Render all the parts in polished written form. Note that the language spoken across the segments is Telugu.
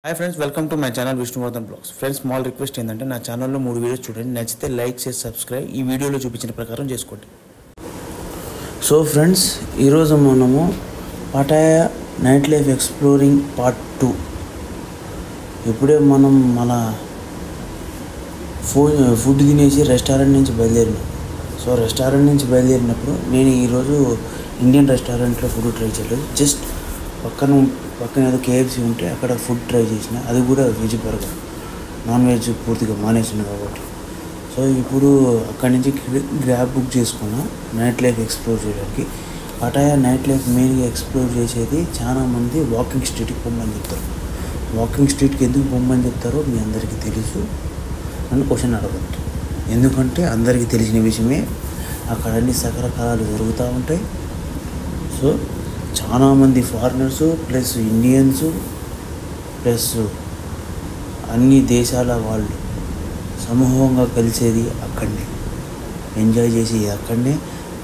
Hi friends, welcome to my channel Vishnuvardhan blogs. Friends, small request ఏంటంటే నా ఛానల్లో 3 వీడియోస్ చూడండి. నచ్చితే లైక్ చేసి సబ్స్క్రైబ్ ఈ వీడియోలో చూపించిన ప్రకారం చేసుకోండి. సో ఫ్రెండ్స్, ఈరోజు మనము Pattaya night life exploring part 2. ఇప్పుడే మనం మన ఫుడ్ తినేసి రెస్టారెంట్ నుంచి బయలుదేరినాం. సో రెస్టారెంట్ నుంచి బయలుదేరినప్పుడు నేను ఈరోజు ఇండియన్ రెస్టారెంట్లో ఫుడ్ ట్రై చేయలేదు. జస్ట్ పక్కన ఏదో KFC ఉంటే అక్కడ ఫుడ్ ట్రై చేసిన, అది కూడా వెజ్ బర్గర్. నాన్ వెజ్ పూర్తిగా మానేసింది కాబట్టి. సో ఇప్పుడు అక్కడి నుంచి గ్రాబ్ బుక్ చేసుకున్నా నైట్ లైఫ్ ఎక్స్ప్లోర్ చేయడానికి. పటాయా నైట్ లైఫ్ మెయిన్గా ఎక్స్ప్లోర్ చేసేది చాలామంది వాకింగ్ స్ట్రీట్కి పొమ్మని చెప్తారు. వాకింగ్ స్ట్రీట్కి ఎందుకు పొమ్మని చెప్తారో మీ అందరికీ తెలుసు. నన్ను క్వశ్చన్ అడగద్దు, ఎందుకంటే అందరికీ తెలిసిన విషయమే. అక్కడ అన్ని సకరకాలు జరుగుతూ ఉంటాయి. సో చాలామంది ఫారినర్సు ప్లస్ ఇండియన్స్ ప్లస్ అన్ని దేశాల వాళ్ళు సమూహంగా కలిసేది అక్కడనే, ఎంజాయ్ చేసేది అక్కడనే,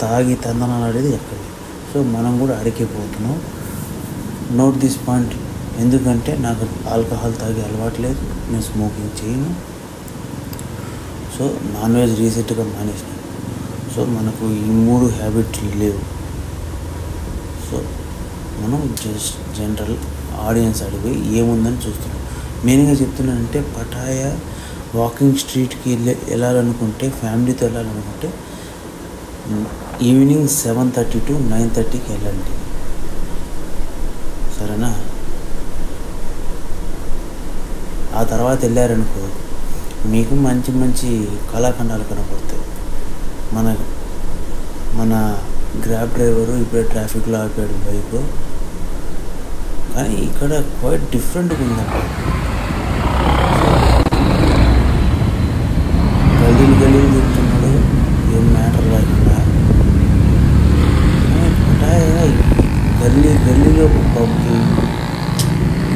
తాగి తందనాలు ఆడేది అక్కడనే. సో మనం కూడా అడిగిపోతున్నాం. నోట్ దిస్ పాయింట్, ఎందుకంటే నాకు ఆల్కహాల్ తాగే అలవాటు లేదు, నేను స్మోకింగ్ చేయను. సో నాన్ వెజ్ రీసెంట్గా మానేసినాను. సో మనకు ఈ 3 హ్యాబిట్లు లేవు. సో మనం జస్ట్ జనరల్ ఆడియన్స్ అడిగి ఏముందని చూస్తున్నాం. మెయిన్గా చెప్తున్నానంటే పటాయా వాకింగ్ స్ట్రీట్కి వెళ్ళాలనుకుంటే, ఫ్యామిలీతో వెళ్ళాలనుకుంటే ఈవినింగ్ 7:30 to 9:30కి వెళ్ళండి, సరేనా? ఆ తర్వాత వెళ్ళారనుకో మీకు మంచి మంచి కళాఖండాలు కనపడతాయి. మన గ్రాబ్ డ్రైవరు ఇప్పుడే ట్రాఫిక్లో ఆపాడు బైక్, కానీ ఇక్కడ క్వైట్ డిఫరెంట్గా ఉందండి. గల్లీలు చెప్తున్నాడు, ఏం మ్యాటర్ లేకుండా. గల్లీలో పబ్బు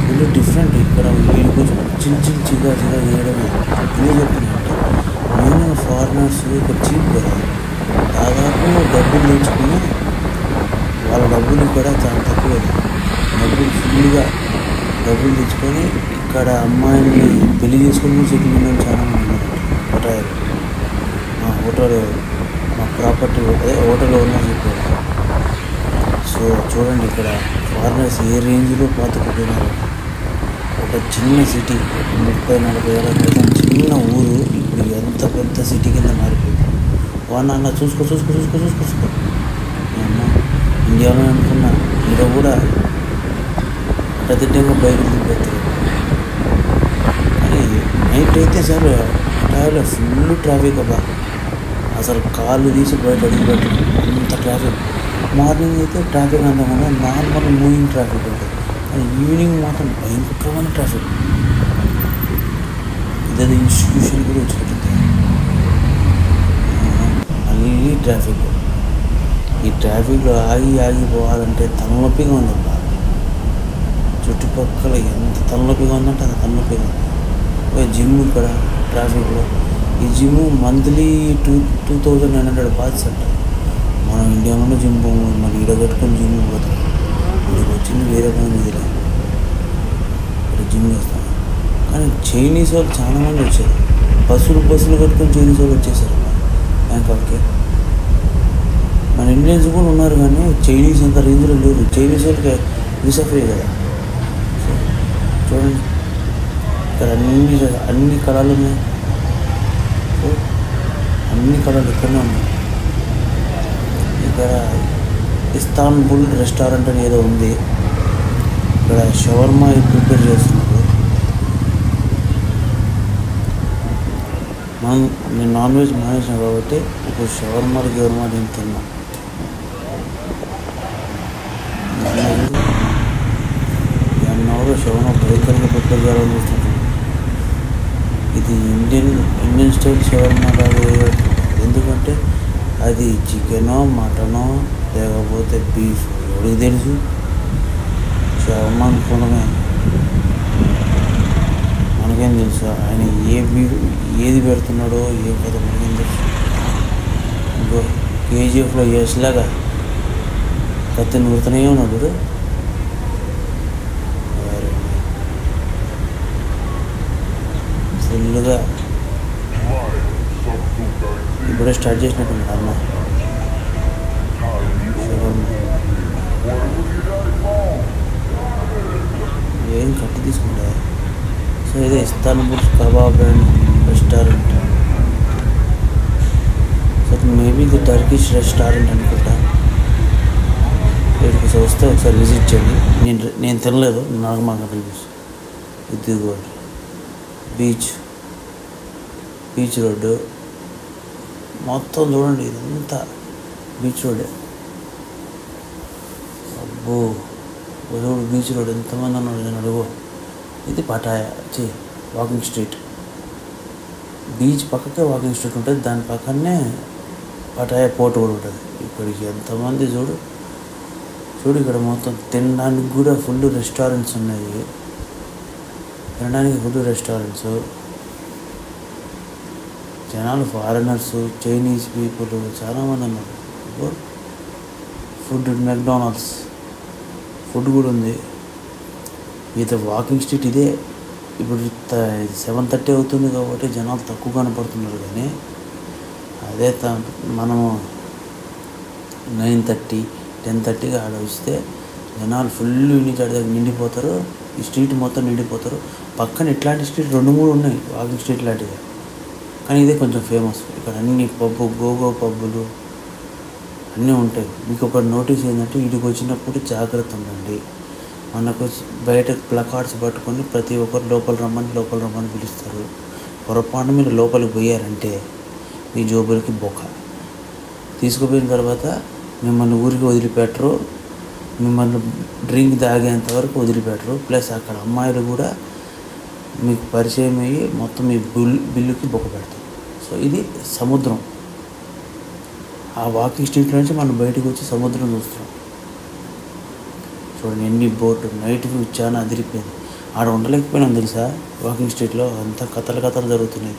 ఫుల్ డిఫరెంట్. ఇక్కడ వీళ్ళు కొంచెం చిగా చేయడమే. ఇదే చెప్తున్నాయంటే నేను ఫారినర్స్ ఇక్కడ చీప్ కదా, దాదాపు డబ్బులు తెచ్చుకుని వాళ్ళ డబ్బులు ఇక్కడ చాలా తక్కువ, ఫుల్గా డబ్బులు తెచ్చుకొని ఇక్కడ అమ్మాయిని పెళ్లి చేసుకుని సెటిల్ అయిన చాలామంది ఉన్నారు పటాయాలు. మా ప్రాపర్టీ అదే హోటల్లో ఉన్నా చెప్పారు. సో చూడండి ఇక్కడ ఫారినర్స్ ఏ రేంజ్లో పాతుకుపోయినారు. ఒక చిన్న సిటీ 30-40 ఏళ్ళ క్రితం చిన్న ఊరు ఇప్పుడు ఎంత పెద్ద సిటీ కింద మారిపోయింది. వాడిన చూసుకో అమ్మ ఇండియాలో అనుకున్నా, ఇక్కడ కూడా ప్రతిదినంగా బైకులు తిప్పేస్తారు. కానీ నైట్ అయితే సార్ పటాయాలో ఫుల్ ట్రాఫిక్ అబ్బా, అసలు కాళ్ళు తీసి బయట అడిగిపెట్టు అంత ట్రాఫిక్. మార్నింగ్ అయితే ట్రాఫిక్ అంతా కూడా నార్మల్ మూవింగ్ ట్రాఫిక్ ఉంటుంది, కానీ ఈవినింగ్ మాత్రం భయంకరమైన ట్రాఫిక్. ఇదే ఇన్స్టిట్యూషన్ కూడా వచ్చినట్టుంది, మళ్ళీ ట్రాఫిక్. ఈ ట్రాఫిక్లో ఆగిపోవాలంటే తలనొప్పిగా ఉందబ్బా. చుట్టుపక్కల ఎంత తలనొప్పిగా ఉందంటే అంత తలనొప్పిగా ఉంది. జిమ్ ఇక్కడ ట్రాఫిక్లో, ఈ జిమ్ మంత్లీ 2,900 బాత్స్ అంట. మనం ఇండియాలో జిమ్ పోము, మన ఈడ కట్టుకొని జిమ్ పోతాం. ఇక్కడికి వచ్చింది వేరే పని మీదిలే, ఇక్కడ జిమ్ చేస్తాం. కానీ చైనీస్ వాళ్ళు చాలామంది వచ్చారు, బస్సులు కట్టుకొని చైనీస్ వాళ్ళు వచ్చేసారు బ్యాంకాక్కి. మన ఇండియన్స్ కూడా ఉన్నారు, కానీ చైనీస్ అంత రేంజ్లో లేరు. చైనీస్ వాళ్ళకి వీసా ఫ్రీ కదా. చూడండి ఇక్కడ అన్ని కళలు ఉన్నాయి. అన్ని కళలు ఇక్కడనే ఉన్నాయి. ఇక్కడ ఇస్తాన్బుల్ రెస్టారెంట్ అని ఏదో ఉంది, ఇక్కడ షవర్మా ప్రిపేర్ చేస్తున్నారు. నేను నాన్ వెజ్ మానేసిన కాబట్టి ఇప్పుడు షవర్మా తింటున్నాం. షవర్మా భయంకరంగా ప్రిపేర్ చేయాలని చూస్తున్నాను. ఇది ఇండియన్ స్టైల్ షవర్మా లాగా, ఎందుకంటే అది చికెనో మటనో లేకపోతే బీఫ్ ఎవరికి తెలుసు. షవర్మా అనుకోవడమే, మనకేం తెలుసు ఆయన ఏది పెడుతున్నాడో ఏ కథ మనకేం తెలుసు. ఇంకో KGFలో లాగా కత్తి నూరుతూనే ఉన్నాడు. ఫుల్గా ఇప్పుడే స్టార్ట్ చేసినట్టున్నాడు అన్న. ఏం కట్టి తీసుకుంటా. సో ఇదే Istanbul kebab and restaurant. So maybe ఇది టర్కిష్ రెస్టారెంట్ అనుకుంటా. ఇక్కడికి వస్తే ఒకసారి విజిట్ చేయండి. నేను తినలేదు, నాకు మాకు రివ్యూస్. ఇది బీచ్ రోడ్డు మొత్తం చూడండి, ఇదంతా బీచ్ రోడ్డే. అబ్బో చూడు బీచ్ రోడ్ ఎంతమంది ఉన్నారు నేను అడుగు. ఇది పటాయా వాకింగ్ స్ట్రీట్. బీచ్ పక్కకే వాకింగ్ స్ట్రీట్ ఉంటుంది, దాని పక్కనే పటాయా పోర్ట్ కూడా ఉంటుంది. ఇక్కడికి ఎంతమంది చూడు ఇక్కడ మొత్తం తినడానికి కూడా ఫుల్ రెస్టారెంట్స్ ఉన్నాయి. జనాలు ఫారినర్స్, చైనీస్ పీపుల్ చాలామంది ఉన్నారు. ఫుడ్ మెక్డానల్డ్స్ ఫుడ్ కూడా ఉంది. ఇది వాకింగ్ స్ట్రీట్. ఇదే ఇప్పుడు 7:30 అవుతుంది కాబట్టి జనాలు తక్కువ కనపడుతున్నారు, కానీ అదే మనము 9:30, 10:30కి ఆడ వస్తే జనాలు ఫుల్ నిండిపోతారు. ఈ స్ట్రీట్ మొత్తం నిండిపోతారు. పక్కన ఇట్లాంటి స్ట్రీట్ 2-3 ఉన్నాయి వాకింగ్ స్ట్రీట్ లాంటివి, కానీ ఇదే కొంచెం ఫేమస్. ఇక్కడ అన్ని గోగో పబ్బులు అన్నీ ఉంటాయి. మీకు ఒక నోటీస్ ఏంటంటే, వీటికి వచ్చినప్పుడు జాగ్రత్త ఉండండి. మనకు బయట ప్లకార్డ్స్ పట్టుకొని ప్రతి ఒక్కరు లోపల రమ్మని పిలుస్తారు. పొరపాటు మీరు లోపలికి పోయారంటే మీ జోబులకి బొక్క. తీసుకుపోయిన తర్వాత మిమ్మల్ని ఊరికి వదిలిపెట్టరు, మిమ్మల్ని డ్రింక్ తాగేంత వరకు వదిలిపెట్టరు. ప్లస్ అక్కడ అమ్మాయిలు కూడా మీకు పరిచయం అయ్యి మొత్తం మీ బిల్లుకి బొక్క పెడతారు. సో ఇది సముద్రం. ఆ వాకింగ్ స్ట్రీట్ నుంచి మనం బయటకు వచ్చి సముద్రం చూస్తున్నాం. చూడండి ఎన్ని బోటు. నైట్ వ్యూ చాలా అదిరిపోయింది. ఆడ ఉండలేకపోయినాం తెలుసా. వాకింగ్ స్ట్రీట్లో అంతా కథలు జరుగుతున్నాయి.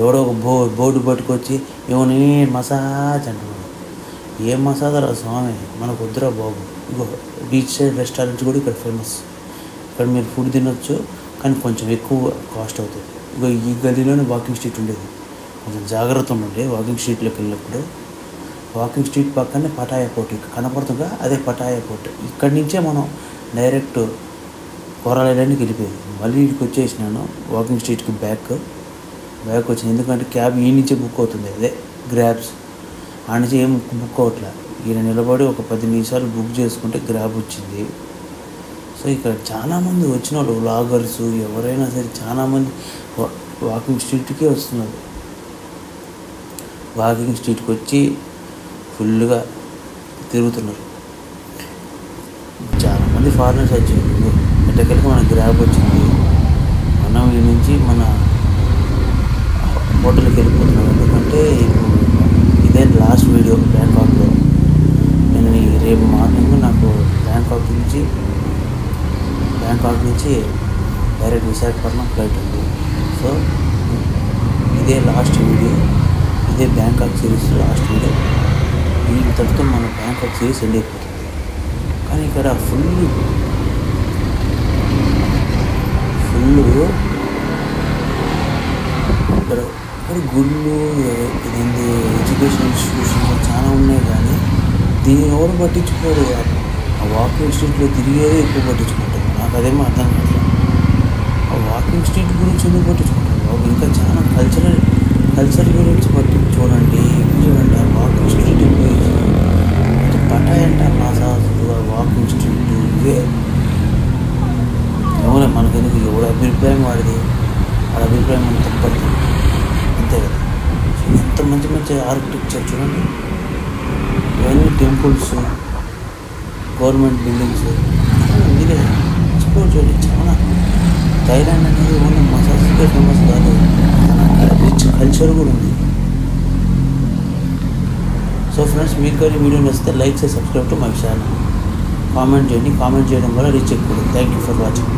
ఎవడో ఒక బోర్డు పట్టుకొచ్చి ఏమని మసాజ్ అంటున్నాడు. ఏం మసాజ్ రా స్వామి, మనకు వద్దురా బాబు. ఇగో బీచ్ సైడ్ రెస్టారెంట్స్ కూడా ఇక్కడ ఫేమస్. ఇక్కడ మీరు ఫుడ్ తినొచ్చు, కానీ కొంచెం ఎక్కువ కాస్ట్ అవుతుంది. ఇగో ఈ గల్లీలోనే వాకింగ్ స్ట్రీట్ ఉండేది. కొంచెం జాగ్రత్త ఉండండి వాకింగ్ స్ట్రీట్లోకి వెళ్ళినప్పుడు. వాకింగ్ స్ట్రీట్ పక్కనే పటాయా పోర్ట్ కనపడుతుందా, అదే పటాయా పోర్ట్. ఇక్కడి నుంచే మనం డైరెక్ట్ కోరాల్ ఐలాండ్కి వెళ్ళిపోయింది. మళ్ళీ ఇక్కడికి వచ్చేసినాను వాకింగ్ స్ట్రీట్కి బ్యాక్ వచ్చింది. ఎందుకంటే క్యాబ్ ఈ నుంచే బుక్ అవుతుంది, అదే గ్రాబ్స్. ఆ నుంచి ఏం బుక్ అవ్వట్లే. ఈయన నిలబడి ఒక 10 నిమిషాలు బుక్ చేసుకుంటే గ్రాబ్ వచ్చింది. సో ఇక్కడ చాలామంది వచ్చిన వాళ్ళు వ్లాగర్స్ ఎవరైనా సరే చాలామంది వాకింగ్ స్ట్రీట్కే వస్తున్నారు. వాకింగ్ స్ట్రీట్కి వచ్చి ఫుల్గా తిరుగుతున్నారు. చాలామంది ఫారినర్స్ వచ్చారు. ఎట్టకెళ్ళకి మన గ్రాబ్ వచ్చింది. మనం ఈ నుంచి మన హోటల్కి వెళ్ళిపోతున్నాం. ఎందుకంటే ఇదే లాస్ట్ వీడియో బ్యాంకాక్లో. నేను రేపు మార్నింగ్ నాకు బ్యాంకాక్ నుంచి డైరెక్ట్ విశాఖపట్నం ఫ్లైట్ ఉంది. సో ఇదే లాస్ట్ వీడియో, ఇదే బ్యాంకాక్ సిరీస్ లాస్ట్ వీడియో. ఇంతటితో మన బ్యాంకాక్ సిరీస్ ఎండ్ అయిపోతుంది. కానీ ఇక్కడ ఫుల్ ఇక్కడ గుళ్ళు, ఇదేంటి ఎడ్యుకేషన్ ఇన్స్టిట్యూషన్స్ చాలా ఉన్నాయి, కానీ దీన్ని ఎవరు పట్టించుకోరు. ఆ వాకింగ్ స్ట్రీట్లో తిరిగేదే ఎక్కువ పట్టించుకుంటారు. నాకు అదేమో అర్థం కాదు. ఆ వాకింగ్ స్ట్రీట్ గురించి ఎందుకు పట్టించుకుంటారు? ఇంకా చాలా కల్చర్ గురించి చూడండి. చూడండి ఆ వాకింగ్ స్ట్రీట్ పటాయ్ అంటే మసాజ్, వాకింగ్ స్ట్రీట్ ఇవే. ఎవరే మనకెందుకు, ఎవడ అభిప్రాయం వాడిది, వాళ్ళ అభిప్రాయం మనం తప్పడుతుంది అంతే కదా. ఎంత మంచి ఆర్కిటెక్చర్ చూడండి. ఇవన్నీ టెంపుల్స్, గవర్నమెంట్ బిల్డింగ్స్ ఇదే ఎక్స్ప్లోర్ చేయండి. చాలా థాయిలాండ్ అనేది ఓన్లీ మసాజ్కే ఫేమస్ కాదు, రిచ్ కల్చర్ కూడా ఉంది. సో ఫ్రెండ్స్, మీకు కానీ వీడియో నచ్చితే లైక్ చేసి subscribe to my channel. Comment చేయండి. కామెంట్ చేయడం వల్ల రీచ్ ఎక్కువ. Thank you for watching.